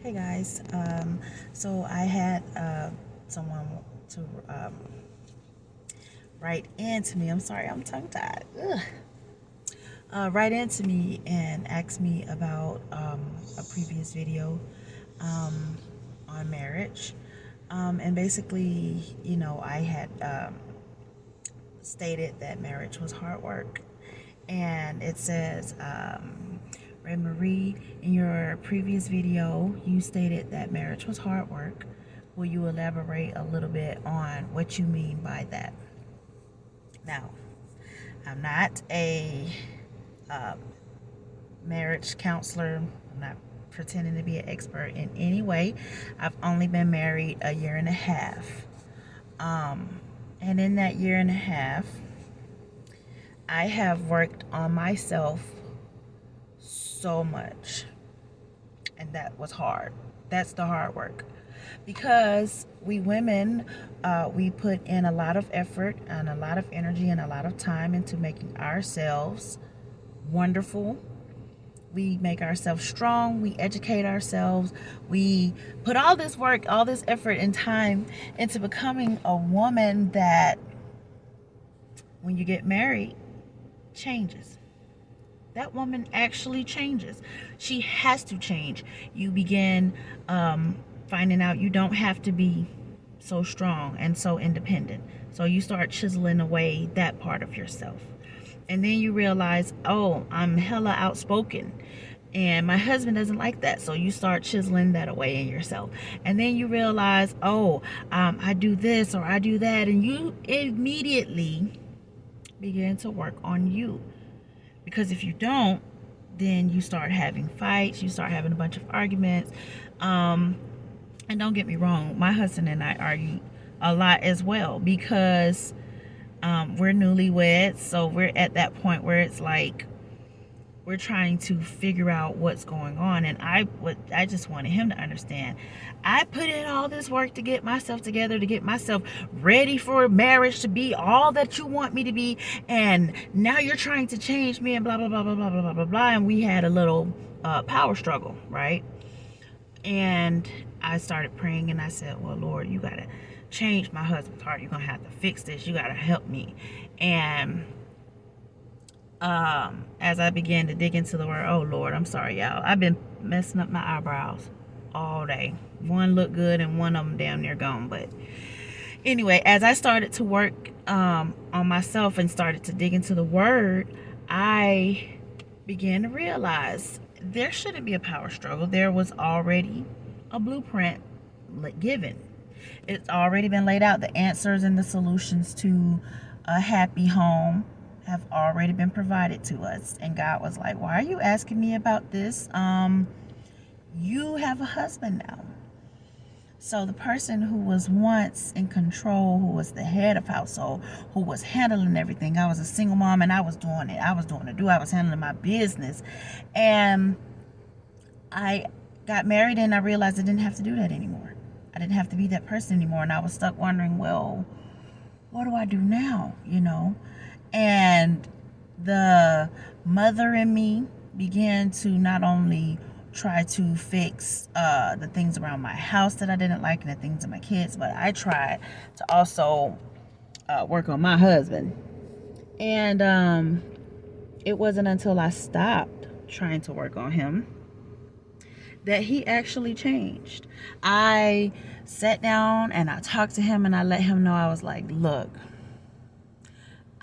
Hey guys, so I had someone to write into me. I'm sorry, I'm tongue tied. Write into me and ask me about a previous video on marriage. And basically, I had stated that marriage was hard work. And it says, Red Marie, in your previous video, you stated that marriage was hard work. Will you elaborate a little bit on what you mean by that? Now, I'm not a marriage counselor. I'm not pretending to be an expert in any way. I've only been married a year and a half. And in that year and a half, I have worked on myself so much, and that was hard. That's the hard work, because we women, we put in a lot of effort and a lot of energy and a lot of time into making ourselves wonderful. We make ourselves strong, we educate ourselves, we put all this work, all this effort and time into becoming a woman that, when you get married, changes. That woman actually changes. She has to change. You begin finding out you don't have to be so strong and so independent. So you start chiseling away that part of yourself. And then you realize, oh, I'm hella outspoken. And my husband doesn't like that. So you start chiseling that away in yourself. And then you realize, oh, I do this or I do that. And you immediately begin to work on you. Because if you don't, then you start having fights, you start having a bunch of arguments. And don't get me wrong, my husband and I argue a lot as well, because we're newlyweds. So we're at that point where it's like we're trying to figure out what's going on. And I just wanted him to understand, I put in all this work to get myself together, to get myself ready for marriage, to be all that you want me to be, and now you're trying to change me and blah blah blah blah blah blah blah blah. And we had a little power struggle, right? And I started praying and I said, well, Lord, you gotta change my husband's heart. You're gonna have to fix this. You gotta help me. And as I began to dig into the word, oh Lord, I'm sorry, y'all. I've been messing up my eyebrows all day. One looked good and one of them damn near gone. But anyway, as I started to work on myself and started to dig into the word, I began to realize there shouldn't be a power struggle. There was already a blueprint given. It's already been laid out. The answers and the solutions to a happy home have already been provided to us. And God was like, why are you asking me about this? You have a husband now. So the person who was once in control, who was the head of household, who was handling everything, I was a single mom and I was doing it. I was doing it. I was handling my business. And I got married and I realized I didn't have to do that anymore. I didn't have to be that person anymore. And I was stuck wondering, well, what do I do now? And the mother in me began to not only try to fix the things around my house that I didn't like and the things of my kids, but I tried to also work on my husband. And it wasn't until I stopped trying to work on him that he actually changed. I sat down and I talked to him and I let him know, I was like, look,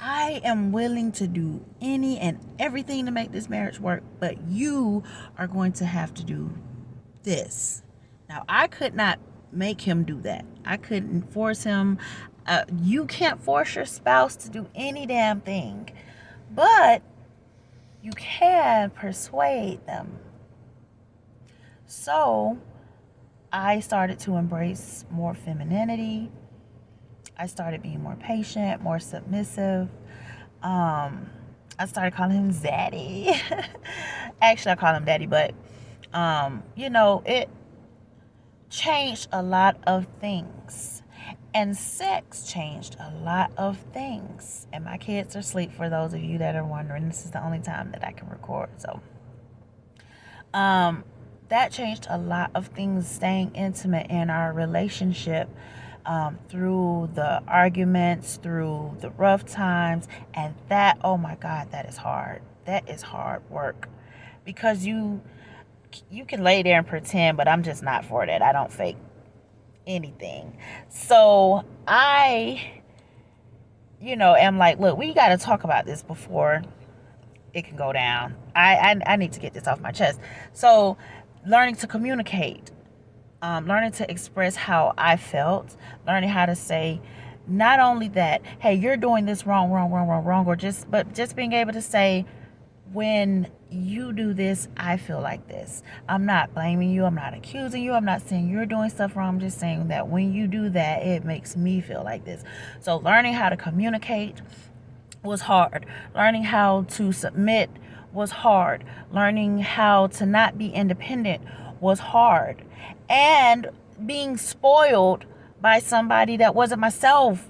I am willing to do any and everything to make this marriage work, but you are going to have to do this. Now, I could not make him do that. I couldn't force him. You can't force your spouse to do any damn thing, but you can persuade them. So I started to embrace more femininity. I started being more patient, more submissive. I started calling him Zaddy. Actually, I call him Daddy, but it changed a lot of things. And sex changed a lot of things. And my kids are asleep, for those of you that are wondering. This is the only time that I can record. So that changed a lot of things, staying intimate in our relationship, through the arguments, through the rough times. And that, oh my God, that is hard. That is hard work, because you can lay there and pretend, but I'm just not for that. I don't fake anything. So I, am like, look, we got to talk about this before it can go down. I need to get this off my chest. So learning to communicate, learning to express how I felt, learning how to say, not only that, hey, you're doing this wrong, or just being able to say, when you do this, I feel like this. I'm not blaming you. I'm not accusing you. I'm not saying you're doing stuff wrong. I'm just saying that when you do that, it makes me feel like this. So learning how to communicate was hard. Learning how to submit was hard. Learning how to not be independent was hard. And being spoiled by somebody that wasn't myself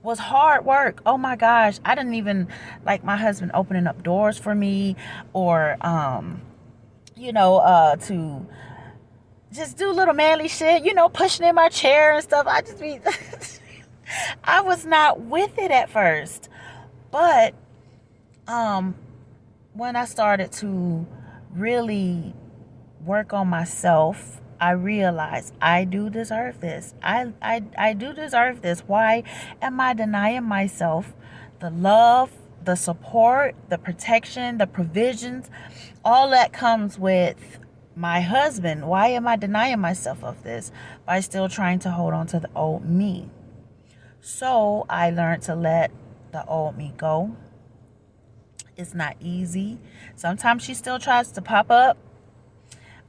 was hard work. Oh my gosh. I didn't even like my husband opening up doors for me, or to just do little manly shit, pushing in my chair and stuff. I was not with it at first. But when I started to really work on myself, I realized I do deserve this. I do deserve this. Why am I denying myself the love, the support, the protection, the provisions, all that comes with my husband? Why am I denying myself of this by still trying to hold on to the old me? So I learned to let the old me go. It's not easy. Sometimes she still tries to pop up.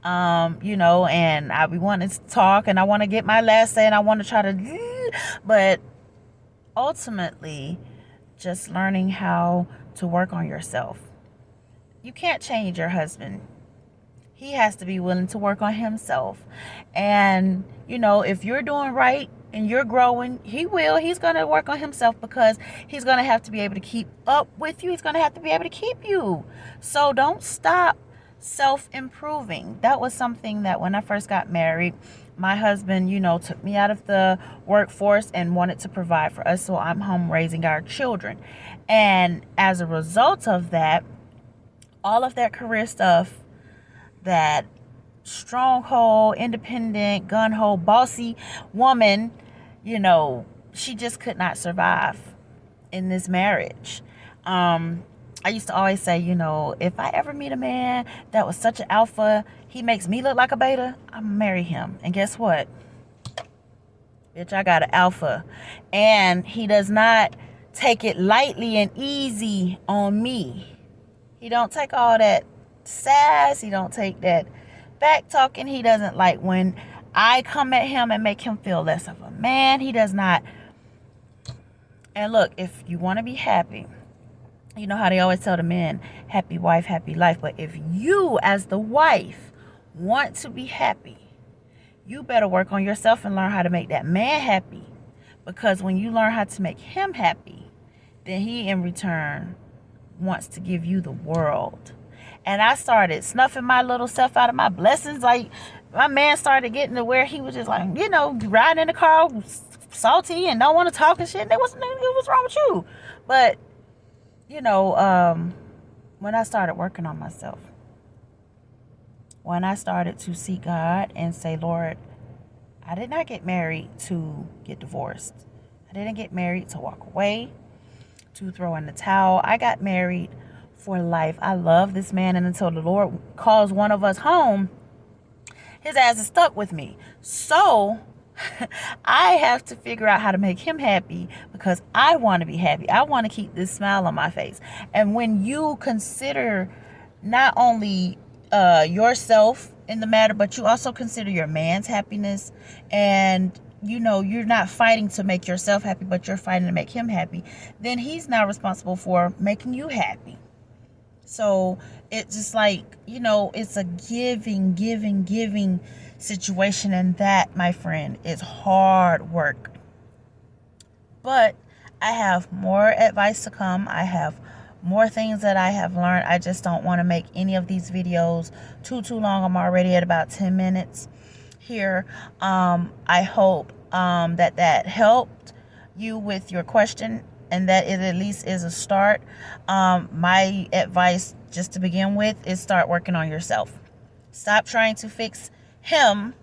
And I be wanting to talk, and I want to get my last say, and I want to try to, but ultimately, just learning how to work on yourself. You can't change your husband. He has to be willing to work on himself. And, if you're doing right and you're growing, he's going to work on himself, because he's going to have to be able to keep up with you. He's going to have to be able to keep you. So don't stop self-improving. That was something that when I first got married, my husband, took me out of the workforce and wanted to provide for us. So I'm home raising our children. And as a result of that, all of that career stuff, that stronghold, independent, gun-ho, bossy woman, she just could not survive in this marriage. I used to always say, if I ever meet a man that was such an alpha, he makes me look like a beta, I'm gonna marry him. And guess what? Bitch, I got an alpha. And he does not take it lightly and easy on me. He don't take all that sass. He don't take that back talking. He doesn't like when I come at him and make him feel less of a man. He does not. And look, if you want to be happy, you know how they always tell the men, happy wife, happy life. But if you, as the wife, want to be happy, you better work on yourself and learn how to make that man happy. Because when you learn how to make him happy, then he, in return, wants to give you the world. And I started snuffing my little self out of my blessings. Like, my man started getting to where he was just like, riding in the car, salty and don't want to talk and shit. What's wrong with you? But when I started working on myself, when I started to seek God and say, Lord, I did not get married to get divorced. I didn't get married to walk away, to throw in the towel. I got married for life. I love this man, and until the Lord calls one of us home, his ass is stuck with me. So I have to figure out how to make him happy, because I want to be happy. I want to keep this smile on my face. And when you consider not only yourself in the matter, but you also consider your man's happiness, and you're not fighting to make yourself happy, but you're fighting to make him happy, then he's now responsible for making you happy. So it's just like, it's a giving situation, and that, my friend, is hard work. But I have more advice to come. I have more things that I have learned. I just don't want to make any of these videos too long. I'm already at about 10 minutes here. I hope that helped you with your question, and that it at least is a start. My advice, just to begin with, is start working on yourself. Stop trying to fix him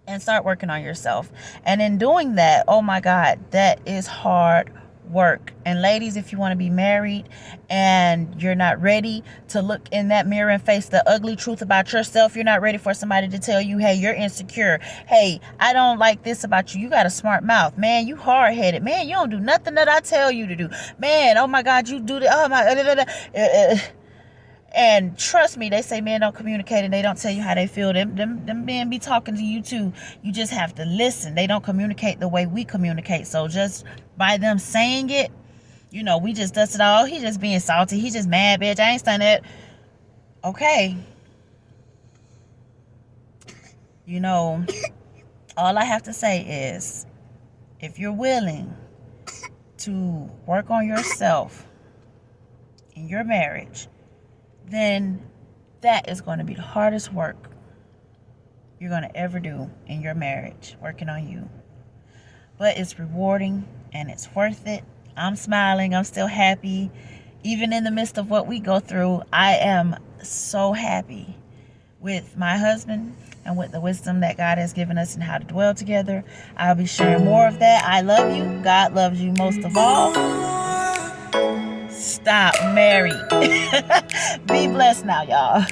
and start working on yourself. And in doing that, oh my God, that is hard work. And ladies, if you want to be married and you're not ready to look in that mirror and face the ugly truth about yourself, you're not ready for somebody to tell you, hey, you're insecure, hey, I don't like this about you, you got a smart mouth, man, you hard-headed, man, you don't do nothing that I tell you to do, man, oh my God, you do the, oh my, and trust me, they say men don't communicate and they don't tell you how they feel. Them men be talking to you too. You just have to listen. They don't communicate the way we communicate. So just by them saying it, you know, we just dust it all. He just being salty. He just mad, bitch. I ain't done that. Okay. You know, all I have to say is, if you're willing to work on yourself in your marriage, then that is going to be the hardest work you're going to ever do in your marriage, working on you. But it's rewarding and it's worth it. I'm smiling. I'm still happy. Even in the midst of what we go through, I am so happy with my husband and with the wisdom that God has given us and how to dwell together. I'll be sharing more of that. I love you. God loves you most of all. Stop married. Be blessed now, y'all.